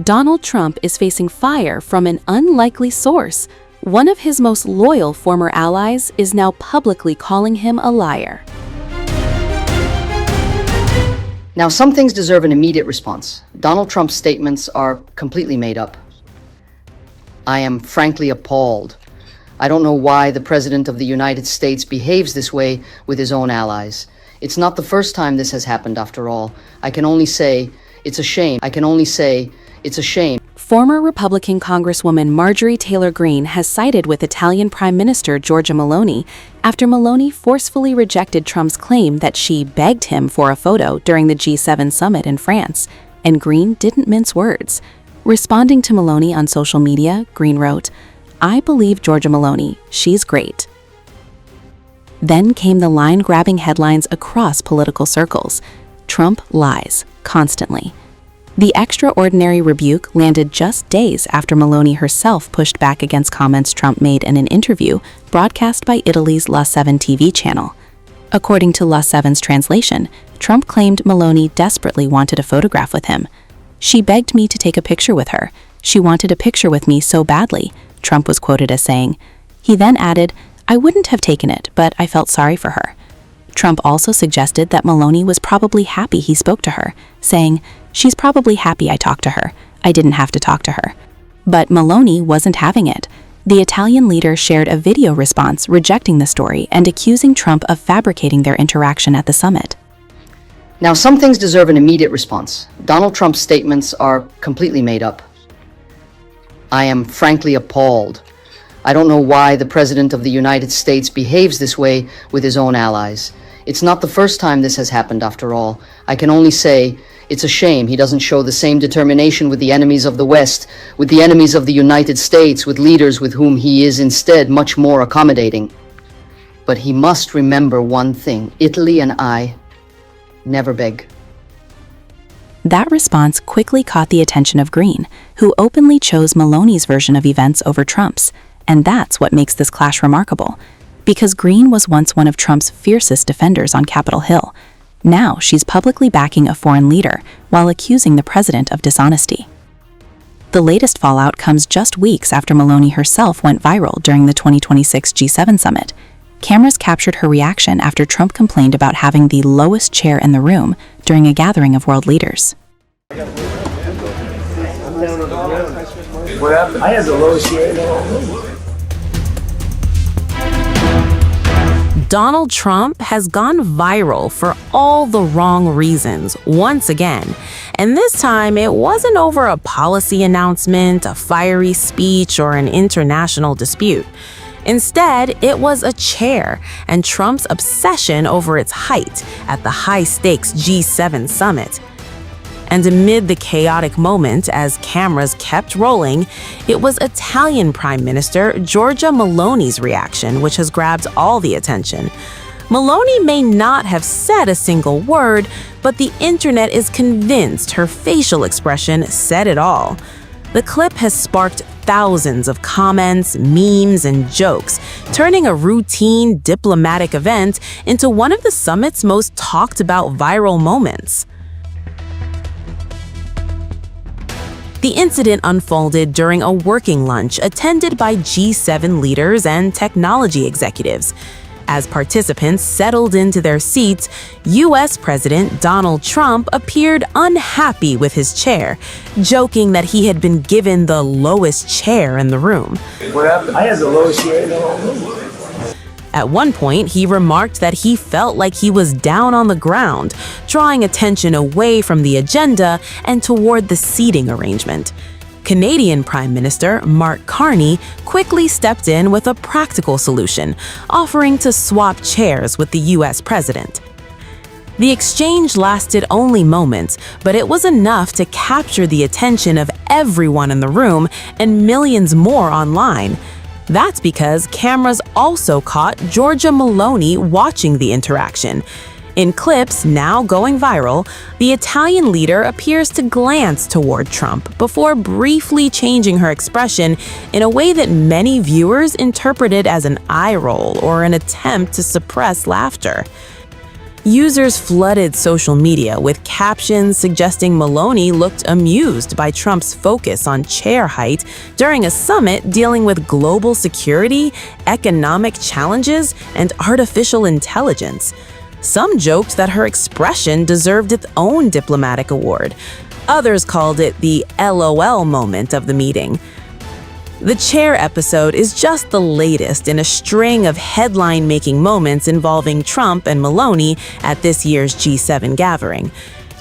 Donald Trump is facing fire from an unlikely source. One of his most loyal former allies is now publicly calling him a liar. Now, some things deserve an immediate response. Donald Trump's statements are completely made up. I am frankly appalled. I don't know why the President of the United States behaves this way with his own allies. It's not the first time this has happened, after all. I can only say it's a shame. It's a shame. Former Republican Congresswoman Marjorie Taylor Greene has sided with Italian Prime Minister Giorgia Meloni after Meloni forcefully rejected Trump's claim that she begged him for a photo during the G7 summit in France, and Greene didn't mince words. Responding to Meloni on social media, Greene wrote, "I believe Giorgia Meloni, she's great." Then came the line-grabbing headlines across political circles. Trump lies, constantly. The extraordinary rebuke landed just days after Meloni herself pushed back against comments Trump made in an interview broadcast by Italy's La 7 TV channel. According to La 7's translation, Trump claimed Meloni desperately wanted a photograph with him. "She begged me to take a picture with her. She wanted a picture with me so badly," Trump was quoted as saying. He then added, "I wouldn't have taken it, but I felt sorry for her." Trump also suggested that Meloni was probably happy he spoke to her, saying, "She's probably happy I talked to her. I didn't have to talk to her." But Meloni wasn't having it. The Italian leader shared a video response rejecting the story and accusing Trump of fabricating their interaction at the summit. Now, some things deserve an immediate response. Donald Trump's statements are completely made up. I am frankly appalled. I don't know why the President of the United States behaves this way with his own allies. It's not the first time this has happened, after all. I can only say it's a shame he doesn't show the same determination with the enemies of the West, with the enemies of the United States, with leaders with whom he is instead much more accommodating. But he must remember one thing: Italy and I never beg. That response quickly caught the attention of Greene, who openly chose Meloni's version of events over Trump's. And that's what makes this clash remarkable. Because Greene was once one of Trump's fiercest defenders on Capitol Hill. Now she's publicly backing a foreign leader while accusing the president of dishonesty. The latest fallout comes just weeks after Meloni herself went viral during the 2026 G7 summit. Cameras captured her reaction after Trump complained about having the lowest chair in the room during a gathering of world leaders. What happened? I had the lowest chair in the room. Donald Trump has gone viral for all the wrong reasons once again. And this time, it wasn't over a policy announcement, a fiery speech, or an international dispute. Instead, it was a chair and Trump's obsession over its height at the high-stakes G7 summit. And amid the chaotic moment as cameras kept rolling, it was Italian Prime Minister Giorgia Meloni's reaction which has grabbed all the attention. Meloni may not have said a single word, but the internet is convinced her facial expression said it all. The clip has sparked thousands of comments, memes, and jokes, turning a routine diplomatic event into one of the summit's most talked about viral moments. The incident unfolded during a working lunch attended by G7 leaders and technology executives. As participants settled into their seats, U.S. President Donald Trump appeared unhappy with his chair, joking that he had been given the lowest chair in the room. What happened? I had the lowest chair in the room. At one point, he remarked that he felt like he was down on the ground, drawing attention away from the agenda and toward the seating arrangement. Canadian Prime Minister Mark Carney quickly stepped in with a practical solution, offering to swap chairs with the U.S. president. The exchange lasted only moments, but it was enough to capture the attention of everyone in the room and millions more online. That's because cameras also caught Giorgia Meloni watching the interaction. In clips now going viral, the Italian leader appears to glance toward Trump before briefly changing her expression in a way that many viewers interpreted as an eye roll or an attempt to suppress laughter. Users flooded social media with captions suggesting Meloni looked amused by Trump's focus on chair height during a summit dealing with global security, economic challenges, and artificial intelligence. Some joked that her expression deserved its own diplomatic award. Others called it the LOL moment of the meeting. The chair episode is just the latest in a string of headline-making moments involving Trump and Meloni at this year's G7 gathering.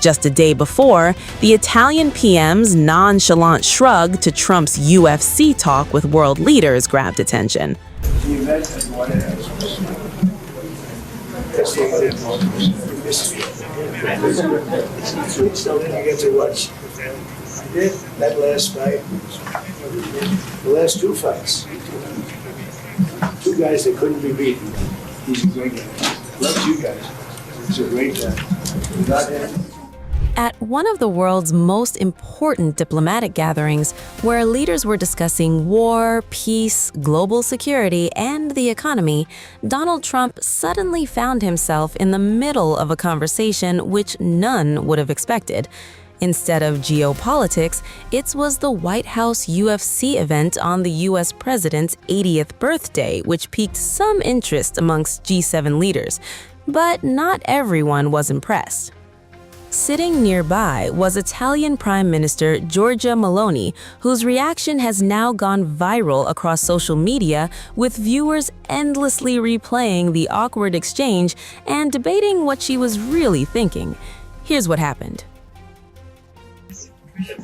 Just a day before, the Italian PM's nonchalant shrug to Trump's UFC talk with world leaders grabbed attention. Can you imagine what it is? So then you get to watch. I did that last fight. The last two fights. Two guys that couldn't be beaten. He's a great guy. Loves you guys. He's a great guy. Without him. At one of the world's most important diplomatic gatherings, where leaders were discussing war, peace, global security, and the economy, Donald Trump suddenly found himself in the middle of a conversation which none would have expected. Instead of geopolitics, it was the White House UFC event on the U.S. president's 80th birthday, which piqued some interest amongst G7 leaders. But not everyone was impressed. Sitting nearby was Italian Prime Minister Giorgia Meloni, whose reaction has now gone viral across social media, with viewers endlessly replaying the awkward exchange and debating what she was really thinking. Here's what happened.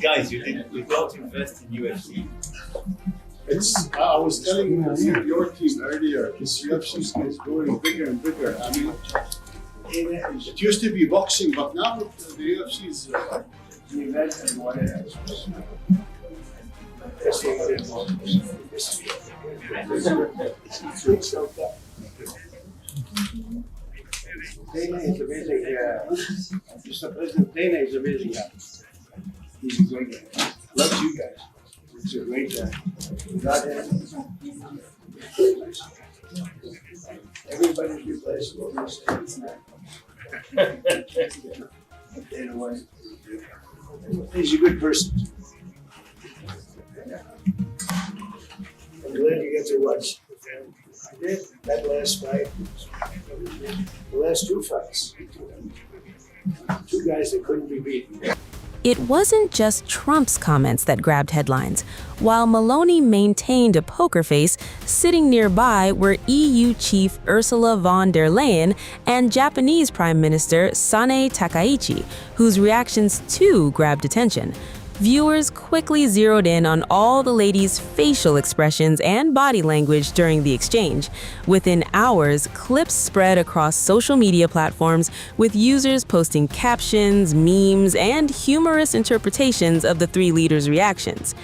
Guys, you don't invest in UFC. I was telling your team earlier, this UFC is going bigger and bigger. I mean, it used to be boxing, but now the UFC is. Can you imagine what it is? Dana is amazing. Mr. President, Dana is amazing. He's a great guy. Loves you guys. He's a great guy. Without him, everybody's replaceable. Dana White. He's a good person. I'm glad you get to watch. I did that last fight. The last two fights. Two guys that couldn't be beaten. It wasn't just Trump's comments that grabbed headlines. While Meloni maintained a poker face, sitting nearby were EU Chief Ursula von der Leyen and Japanese Prime Minister Sanae Takaichi, whose reactions too grabbed attention. Viewers quickly zeroed in on all the ladies' facial expressions and body language during the exchange. Within hours, clips spread across social media platforms, with users posting captions, memes, and humorous interpretations of the three leaders' reactions.